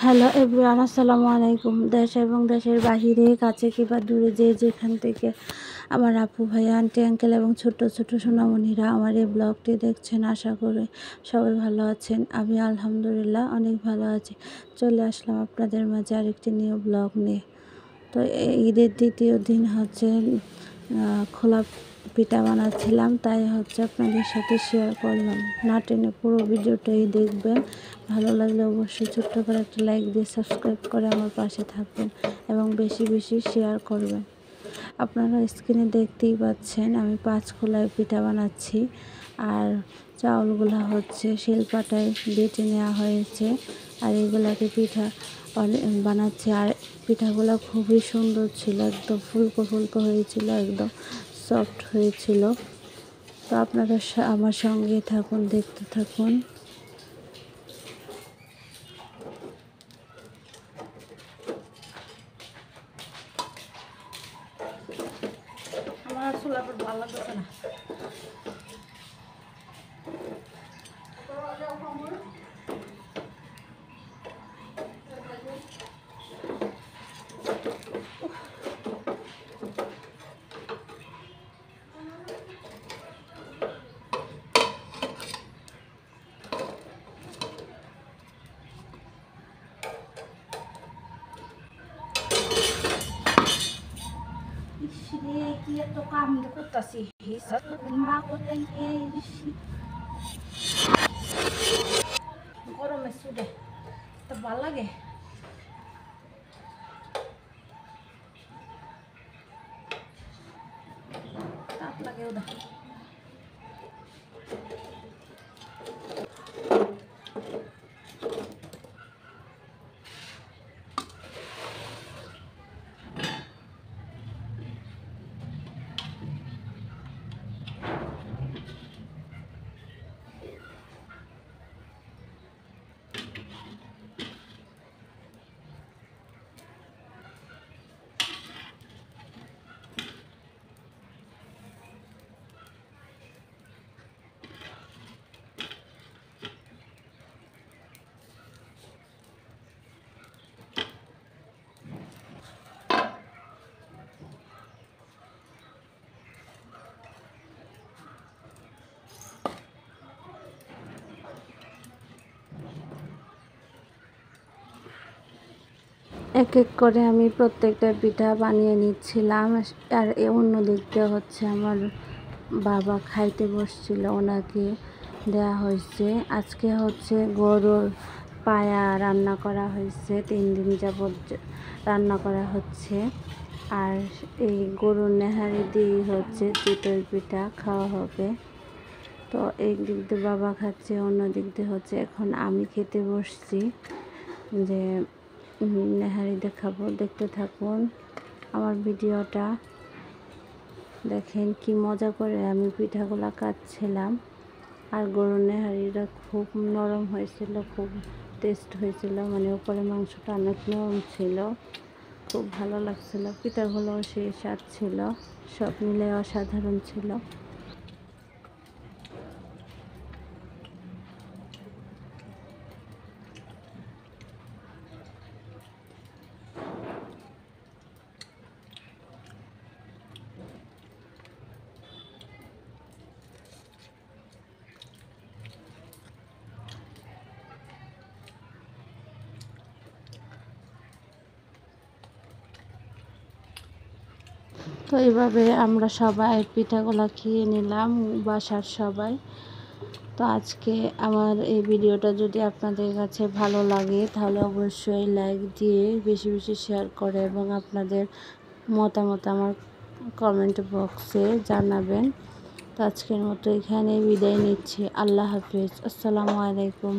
Hello everyone, আসসালামু আলাইকুম। দেশ এবং দেশের বাহিরে, কাছে কিংবা দূরে, যে যেখান থেকে আমার আপু ভাইয়া, আন্টি আঙ্কেল এবং ছোট ছোট সোনামণিরা আমার এই ব্লগটি দেখছেন, আশা করি সবাই ভালো আছেন। আমি আলহামদুলিল্লাহ অনেক ভালো আছি। চলে আসলাম আপনাদের মাঝে আরেকটি নিউ ব্লগ নিয়ে। তো ঈদের দ্বিতীয় দিন হচ্ছে খোলা পিঠা বানাচ্ছিলাম, তাই হচ্ছে আপনাদের সাথে শেয়ার করলাম। না টেনে পুরো ভিডিওটাই দেখবেন। ভালো লাগলে অবশ্যই ছোট্ট করে একটা লাইক দিয়ে সাবস্ক্রাইব করে আমার পাশে থাকবেন এবং বেশি বেশি শেয়ার করবেন। আপনারা স্ক্রিনে দেখতেই পাচ্ছেন আমি 5 খোলায় পিঠা বানাচ্ছি। আর চাউলগুলো হচ্ছে শিলপাটায় বেটে নেওয়া হয়েছে, আর এগুলাকে পিঠা বানাচ্ছে। আর পিঠাগুলো খুবই সুন্দর ছিল, একদম ফুলকো ফুলকো হয়েছিল, একদম সফট হয়েছিল। তো আপনারা আমার সঙ্গে থাকুন, দেখতে থাকুন। আমার চুলা ভালো লাগতেছে না। কি এত কাম করতেছি, গরমে চুলে তো ভাল লাগে। তাপ লাগে ওটা। এক এক করে আমি প্রত্যেকটা পিঠা বানিয়ে নিচ্ছিলাম। আর অন্য দিক দিয়ে হচ্ছে আমার বাবা খাইতে বসছিল, ওনাকে দেয়া হয়েছে। আজকে হচ্ছে গরুর পায়া রান্না করা হয়েছে, 3 দিন যাবৎ রান্না করা হচ্ছে। আর এই গরুর নেহারি দিয়ে হচ্ছে চিতই পিঠা খাওয়া হবে। তো এক দিক দিয়ে বাবা খাচ্ছে, অন্য দিক দিয়ে হচ্ছে এখন আমি খেতে বসছি, যে নেহারি দেখাবো। দেখতে থাকুন আমার ভিডিওটা, দেখেন কি মজা করে আমি পিঠাগুলা কাটছিলাম। আর গরুর নেহারিটা খুব নরম হয়েছিল, খুব টেস্ট হয়েছিল, মানে উপরে মাংসটা অনেক নরম ছিল, খুব ভালো লাগছিল। পিঠাগুলো সেই স্বাদ ছিল, সব মিলে অসাধারণ ছিল। তো এইভাবে আমরা সবাই পিঠাগুলা খেয়ে নিলাম, বাসার সবাই। তো আজকে আমার এই ভিডিওটা যদি আপনাদের কাছে ভালো লাগে তাহলে অবশ্যই লাইক দিয়ে বেশি বেশি শেয়ার করে এবং আপনাদের মতামত আমার কমেন্ট বক্সে জানাবেন। তো আজকের মতো এখানে বিদায় নিচ্ছি। আল্লাহ হাফিজ, আসসালামু আলাইকুম।